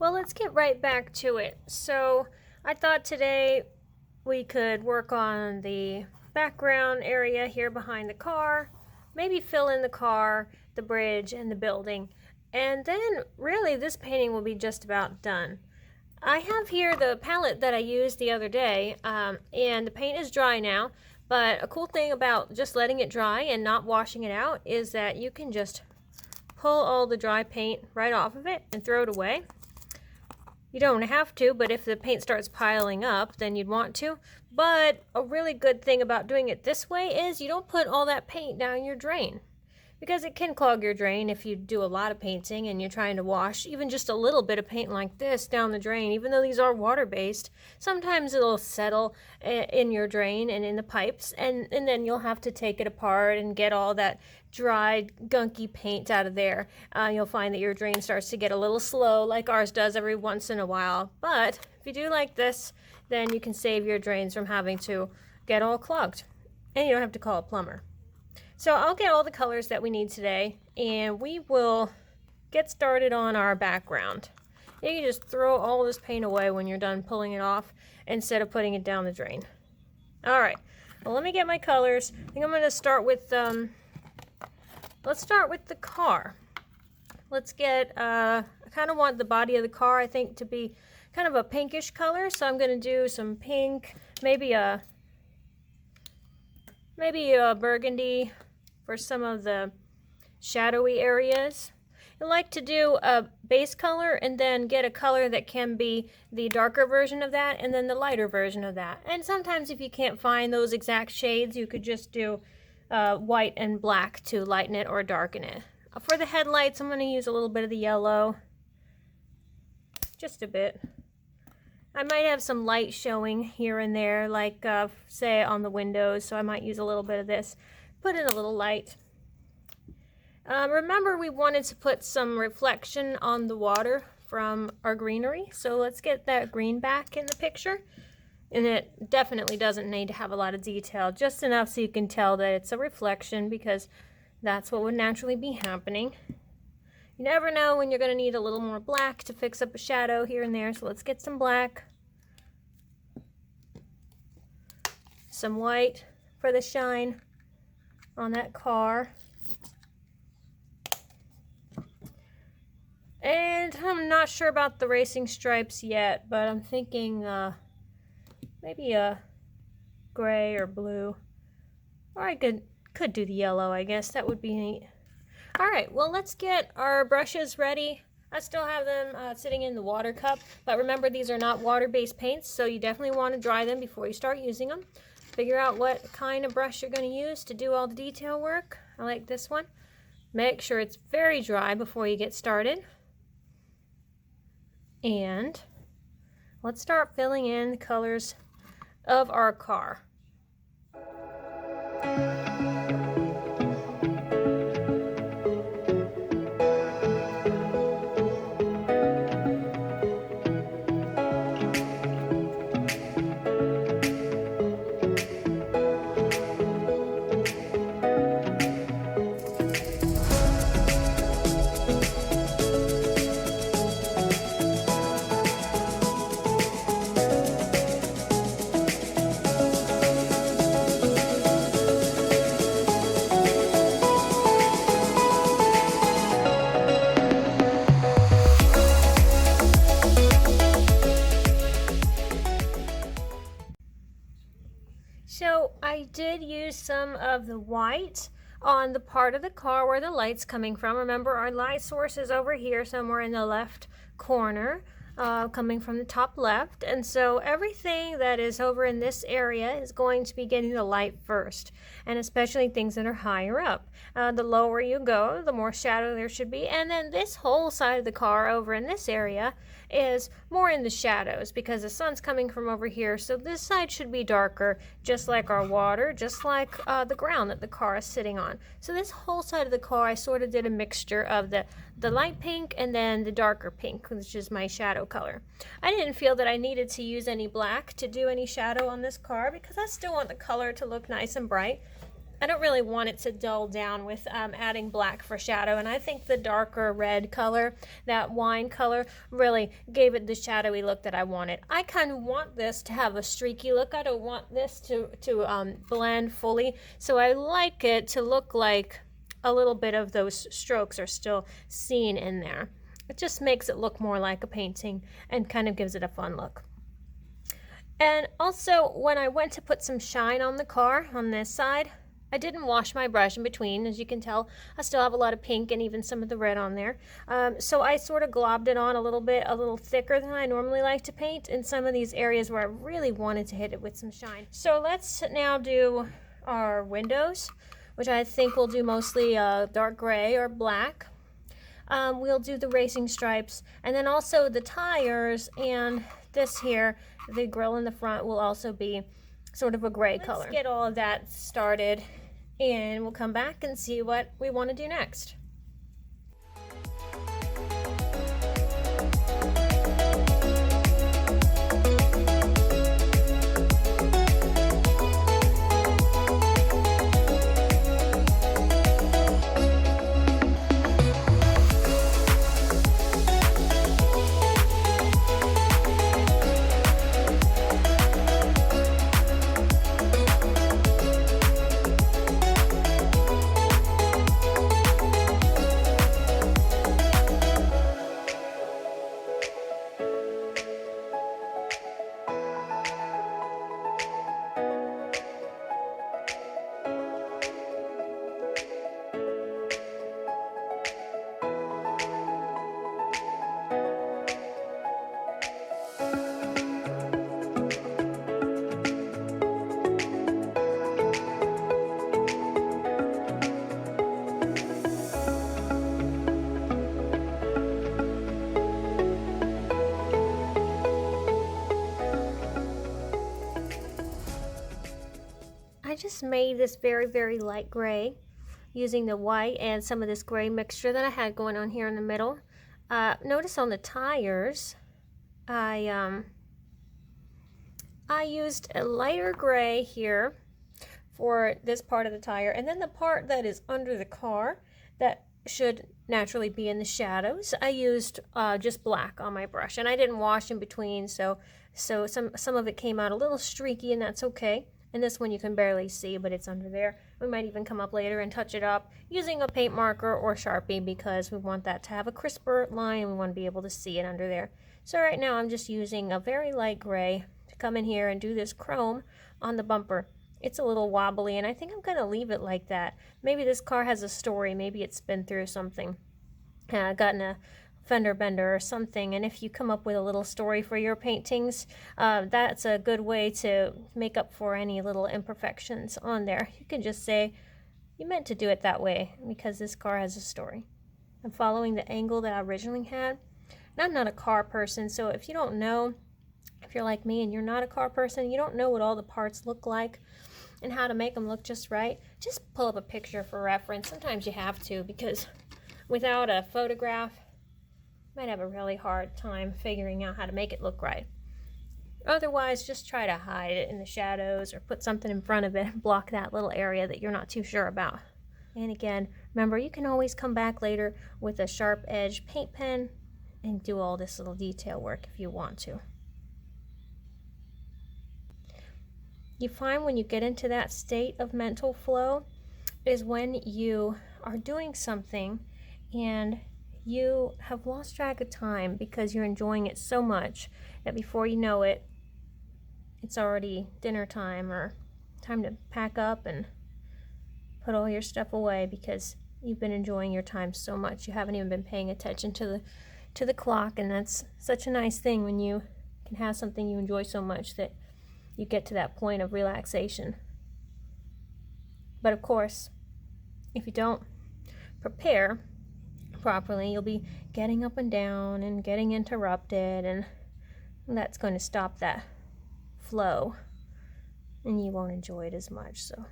Well, let's get right back to it. So, I thought today we could work on the background area here behind the car, maybe fill in the car, the bridge, and the building. And then, really, this painting will be just about done. I have here the palette that I used the other day, and the paint is dry now. But a cool thing about just letting it dry and not washing it out is that you can just pull all the dry paint right off of it and throw it away. You don't have to, but if the paint starts piling up, then you'd want to. But a really good thing about doing it this way is you don't put all that paint down your drain, because it can clog your drain if you do a lot of painting and you're trying to wash even just a little bit of paint like this down the drain. Even though these are water-based, sometimes it'll settle in your drain and in the pipes, and then you'll have to take it apart and get all that dried, gunky paint out of there. You'll find that your drain starts to get a little slow, like ours does every once in a while. But if you do like this, then you can save your drains from having to get all clogged, and you don't have to call a plumber. So I'll get all the colors that we need today, and we will get started on our background. You can just throw all this paint away when you're done pulling it off instead of putting it down the drain. All right, well, let me get my colors. I think I'm going to start with, let's start with the car. Let's get, I kind of want the body of the car, I think, to be kind of a pinkish color, so I'm going to do some pink, maybe a burgundy for some of the shadowy areas. I like to do a base color and then get a color that can be the darker version of that and then the lighter version of that. And sometimes if you can't find those exact shades, you could just do white and black to lighten it or darken it. For the headlights, I'm going to use a little bit of the yellow, just a bit. I might have some light showing here and there, like say on the windows, so I might use a little bit of this. Put in a little light. Remember, we wanted to put some reflection on the water from our greenery, so let's get that green back in the picture. And it definitely doesn't need to have a lot of detail, just enough so you can tell that it's a reflection, because that's what would naturally be happening. You never know when you're going to need a little more black to fix up a shadow here and there, so let's get some black. Some white for the shine on that car. And I'm not sure about the racing stripes yet, but I'm thinking maybe a gray or blue. Or I could do the yellow, I guess. That would be neat. Alright, well, let's get our brushes ready. I still have them sitting in the water cup, but remember, these are not water-based paints, so you definitely want to dry them before you start using them. Figure out what kind of brush you're going to use to do all the detail work. I like this one. Make sure it's very dry before you get started. And let's start filling in the colors of our car. So I did use some of the white on the part of the car where the light's coming from. Remember, our light source is over here somewhere in the left corner, coming from the top left. And so everything that is over in this area is going to be getting the light first, and especially things that are higher up. The lower you go, the more shadow there should be. And then this whole side of the car over in this area is more in the shadows because the sun's coming from over here. So this side should be darker, just like our water, just like the ground that the car is sitting on. So this whole side of the car, I sort of did a mixture of the light pink and then the darker pink, which is my shadow color. I didn't feel that I needed to use any black to do any shadow on this car because I still want the color to look nice and bright. I don't really want it to dull down with adding black for shadow, and I think the darker red color, that wine color, really gave it the shadowy look that I wanted. I kind of want this to have a streaky look. I don't want this to blend fully, so I like it to look like a little bit of those strokes are still seen in there. It just makes it look more like a painting and kind of gives it a fun look. And also, when I went to put some shine on the car on this side, I didn't wash my brush in between. As you can tell, I still have a lot of pink and even some of the red on there. So I sort of globbed it on a little bit, a little thicker than I normally like to paint in some of these areas where I really wanted to hit it with some shine. So let's now do our windows, which I think we'll do mostly dark gray or black. We'll do the racing stripes, and then also the tires, and this here, the grille in the front, will also be sort of a gray color. Let's get all of that started, and we'll come back and see what we want to do next. I just made this very, very light gray using the white and some of this gray mixture that I had going on here in the middle. Notice on the tires, I used a lighter gray here for this part of the tire, and then the part that is under the car that should naturally be in the shadows, I used just black on my brush, and I didn't wash in between, so some of it came out a little streaky, and that's okay. And this one you can barely see, but it's under there. We might even come up later and touch it up using a paint marker or Sharpie, because we want that to have a crisper line. We want to be able to see it under there. So right now I'm just using a very light gray to come in here and do this chrome on the bumper. It's a little wobbly, and I think I'm going to leave it like that. Maybe this car has a story. Maybe it's been through something. Gotten a fender bender or something, and if you come up with a little story for your paintings, that's a good way to make up for any little imperfections on there. You can just say you meant to do it that way because this car has a story. I'm following the angle that I originally had, and I'm not a car person, so if you don't know, if you're like me and you're not a car person, you don't know what all the parts look like and how to make them look just right, just pull up a picture for reference. Sometimes you have to, because without a photograph, might have a really hard time figuring out how to make it look right. Otherwise, just try to hide it in the shadows or put something in front of it and block that little area that you're not too sure about. And again, remember, you can always come back later with a sharp edge paint pen and do all this little detail work if you want to. You find when you get into that state of mental flow is when you are doing something and you have lost track of time because you're enjoying it so much that before you know it, it's already dinner time or time to pack up and put all your stuff away because you've been enjoying your time so much. You haven't even been paying attention to the clock, and that's such a nice thing when you can have something you enjoy so much that you get to that point of relaxation. But of course, if you don't prepare properly, you'll be getting up and down and getting interrupted, and that's going to stop that flow and you won't enjoy it as much. So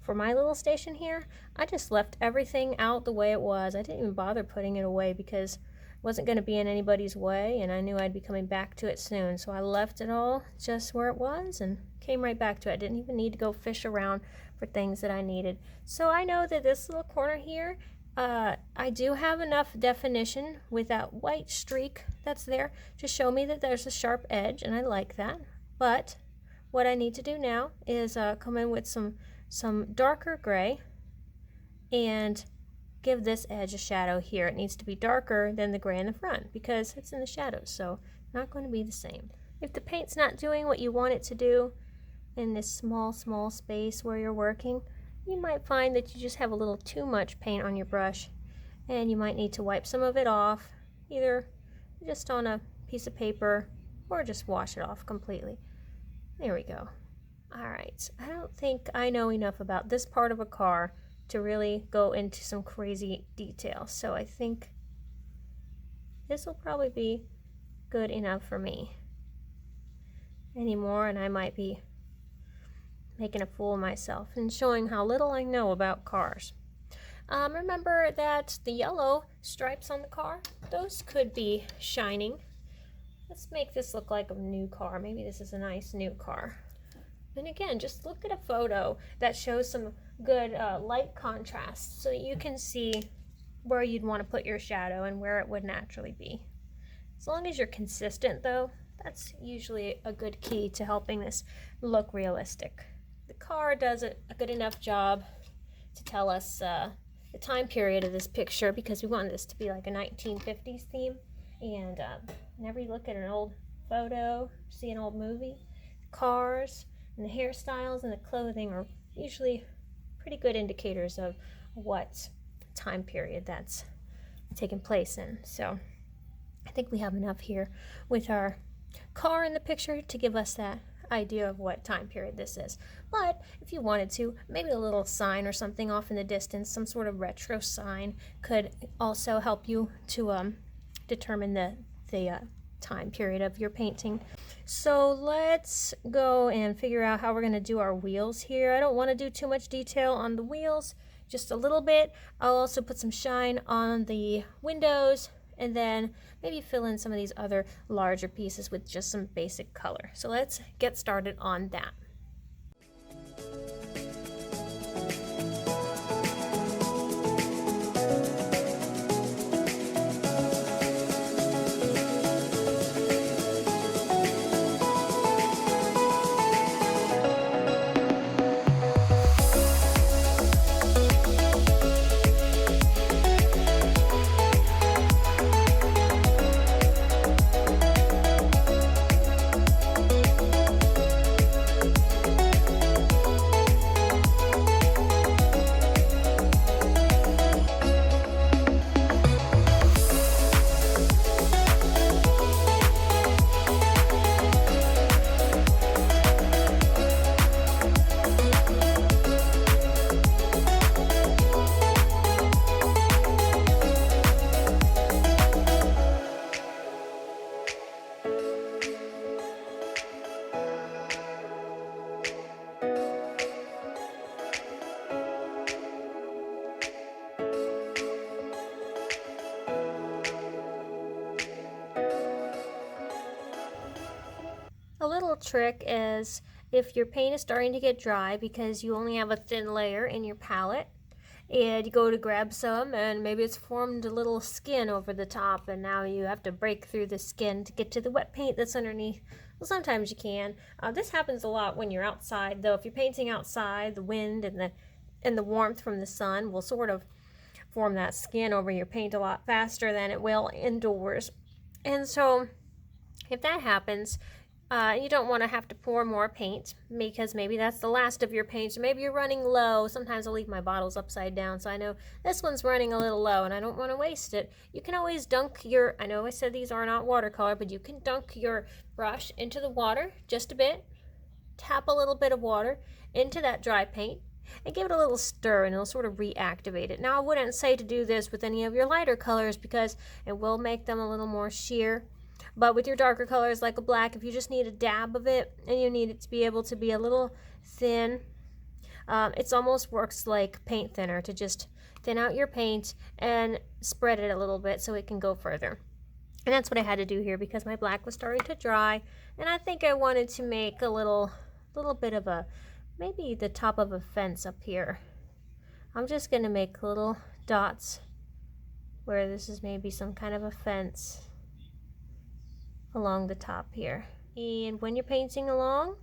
for my little station here, I just left everything out the way it was. I didn't even bother putting it away because it wasn't going to be in anybody's way, and I knew I'd be coming back to it soon. So I left it all just where it was and came right back to it. I didn't even need to go fish around for things that I needed. So I know that this little corner here, I do have enough definition with that white streak that's there to show me that there's a sharp edge, and I like that. But what I need to do now is come in with some darker gray and give this edge a shadow here. It needs to be darker than the gray in the front because it's in the shadows, so not going to be the same. If the paint's not doing what you want it to do in this small space where you're working, you might find that you just have a little too much paint on your brush, and you might need to wipe some of it off, either just on a piece of paper or just wash it off completely. There we go. Alright, I don't think I know enough about this part of a car to really go into some crazy detail, so I think this will probably be good enough for me. Anymore and I might be making a fool of myself and showing how little I know about cars. Remember that the yellow stripes on the car, those could be shining. Let's make this look like a new car. Maybe this is a nice new car. And again, just look at a photo that shows some good light contrast so that you can see where you'd want to put your shadow and where it would naturally be. As long as you're consistent though, that's usually a good key to helping this look realistic. The car does a good enough job to tell us the time period of this picture because we want this to be like a 1950s theme. And whenever you look at an old photo, see an old movie, the cars and the hairstyles and the clothing are usually pretty good indicators of what time period that's taken place in. So I think we have enough here with our car in the picture to give us that idea of what time period this is. But if you wanted to, maybe a little sign or something off in the distance, some sort of retro sign could also help you to determine the time period of your painting. So let's go and figure out how we're going to do our wheels here. I don't want to do too much detail on the wheels, just a little bit. I'll also put some shine on the windows and then maybe fill in some of these other larger pieces with just some basic color. So let's get started on that. A little trick is if your paint is starting to get dry because you only have a thin layer in your palette and you go to grab some and maybe it's formed a little skin over the top and now you have to break through the skin to get to the wet paint that's underneath. Well, sometimes you can. This happens a lot when you're outside though. If you're painting outside, the wind and the warmth from the sun will sort of form that skin over your paint a lot faster than it will indoors. And so if that happens, you don't want to have to pour more paint because maybe that's the last of your paint. Maybe you're running low. Sometimes I'll leave my bottles upside down so I know this one's running a little low and I don't want to waste it. You can always dunk your, I know I said these are not watercolor, but you can dunk your brush into the water just a bit. Tap a little bit of water into that dry paint and give it a little stir and it'll sort of reactivate it. Now I wouldn't say to do this with any of your lighter colors because it will make them a little more sheer. But with your darker colors like a black, if you just need a dab of it and you need it to be able to be a little thin, it almost works like paint thinner to just thin out your paint and spread it a little bit so it can go further. And that's what I had to do here because my black was starting to dry and I think I wanted to make a little bit of a maybe the top of a fence up here. I'm just going to make little dots where this is maybe some kind of a fence along the top here. And when you're painting along,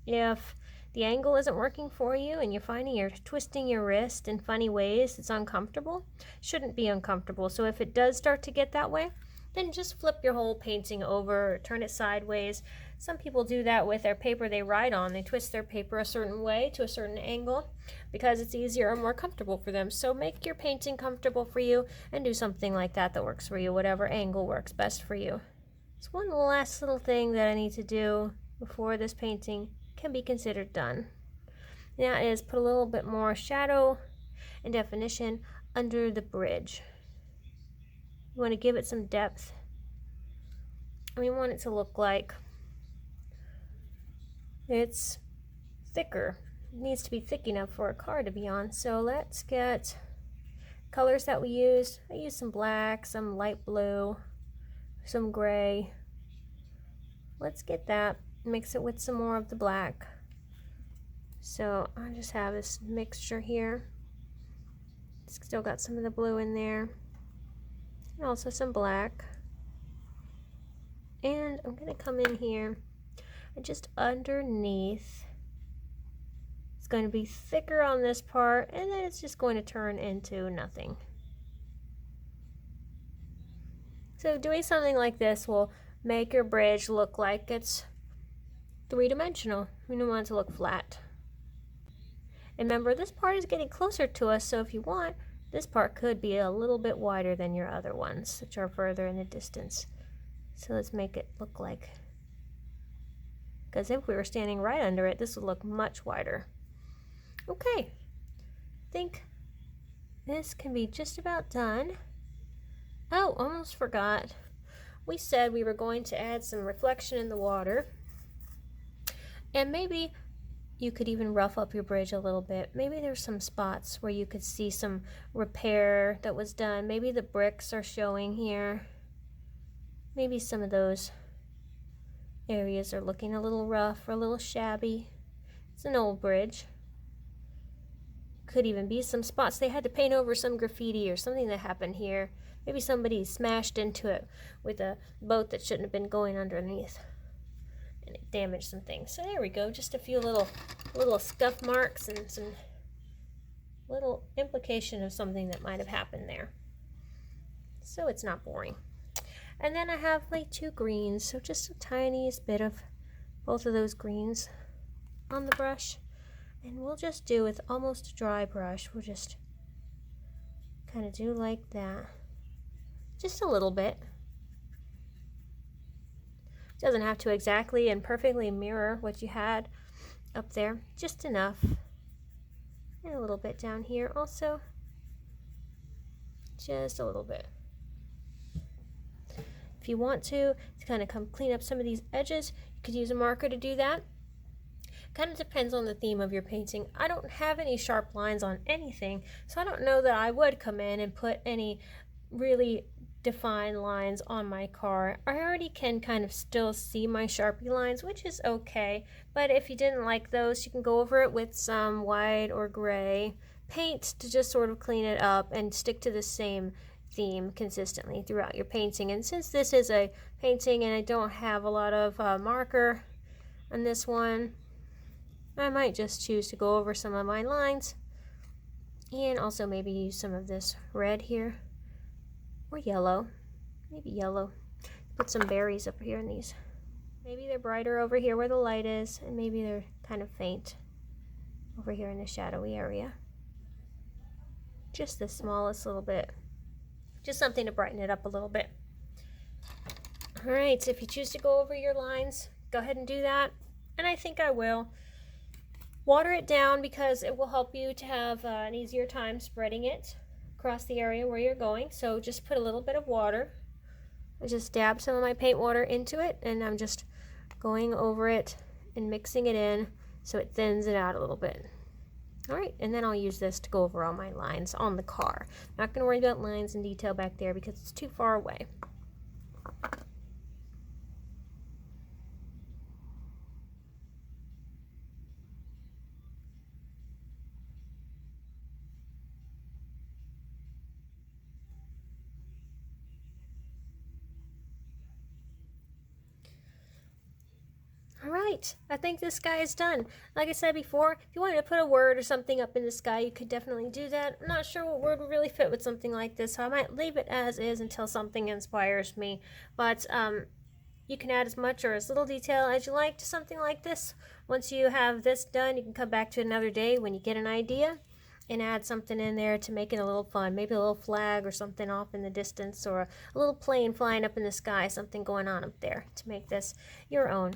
if the angle isn't working for you and you're finding you're twisting your wrist in funny ways, it's uncomfortable, shouldn't be uncomfortable. So if it does start to get that way, then just flip your whole painting over or turn it sideways. Some people do that with their paper they write on. They twist their paper a certain way to a certain angle because it's easier or more comfortable for them. So make your painting comfortable for you and do something like that that works for you, whatever angle works best for you. So one last little thing that I need to do before this painting can be considered done. And that is put a little bit more shadow and definition under the bridge. You want to give it some depth. And we want it to look like it's thicker. It needs to be thick enough for a car to be on. So let's get colors that we used. I used some black, some light blue, some gray. Let's get that, mix it with some more of the black. So I just have this mixture here. It's still got some of the blue in there. And also some black. And I'm going to come in here and just underneath. It's going to be thicker on this part, and then it's just going to turn into nothing. So doing something like this will make your bridge look like it's three-dimensional. We don't want it to look flat. And remember, this part is getting closer to us, so if you want, this part could be a little bit wider than your other ones, which are further in the distance. So let's make it look like, because if we were standing right under it, this would look much wider. Okay, I think this can be just about done. Oh, almost forgot. We said we were going to add some reflection in the water. And maybe you could even rough up your bridge a little bit. Maybe there's some spots where you could see some repair that was done. Maybe the bricks are showing here. Maybe some of those areas are looking a little rough or a little shabby. It's an old bridge. Could even be some spots they had to paint over some graffiti or something that happened here. Maybe somebody smashed into it with a boat that shouldn't have been going underneath, and it damaged some things. So there we go, just a few little scuff marks and some little implication of something that might have happened there. So it's not boring. And then I have like 2 greens, so just the tiniest bit of both of those greens on the brush. And we'll just do with almost a dry brush. We'll just kind of do like that. Just a little bit. Doesn't have to exactly and perfectly mirror what you had up there. Just enough. And a little bit down here also. Just a little bit. If you want to kind of come clean up some of these edges, you could use a marker to do that. Kind of depends on the theme of your painting. I don't have any sharp lines on anything, so I don't know that I would come in and put any really defined lines on my car. I already can kind of still see my Sharpie lines, which is okay, but if you didn't like those, you can go over it with some white or gray paint to just sort of clean it up and stick to the same theme consistently throughout your painting. And since this is a painting and I don't have a lot of marker on this one, I might just choose to go over some of my lines and also maybe use some of this red here or yellow, maybe yellow. Put some berries up here in these. Maybe they're brighter over here where the light is, and maybe they're kind of faint over here in the shadowy area. Just the smallest little bit. Just something to brighten it up a little bit. Alright, so if you choose to go over your lines, go ahead and do that, and I think I will. Water it down because it will help you to have an easier time spreading it across the area where you're going. So just put a little bit of water. I just dab some of my paint water into it, and I'm just going over it and mixing it in so it thins it out a little bit. Alright, and then I'll use this to go over all my lines on the car. I'm not going to worry about lines in detail back there because it's too far away. right. I think this sky is done. Like I said before, if you wanted to put a word or something up in the sky, you could definitely do that. I'm not sure what word would really fit with something like this, so I might leave it as is until something inspires me. But you can add as much or as little detail as you like to something like this. Once you have this done, you can come back to it another day when you get an idea and add something in there to make it a little fun. Maybe a little flag or something off in the distance, or a little plane flying up in the sky, something going on up there to make this your own.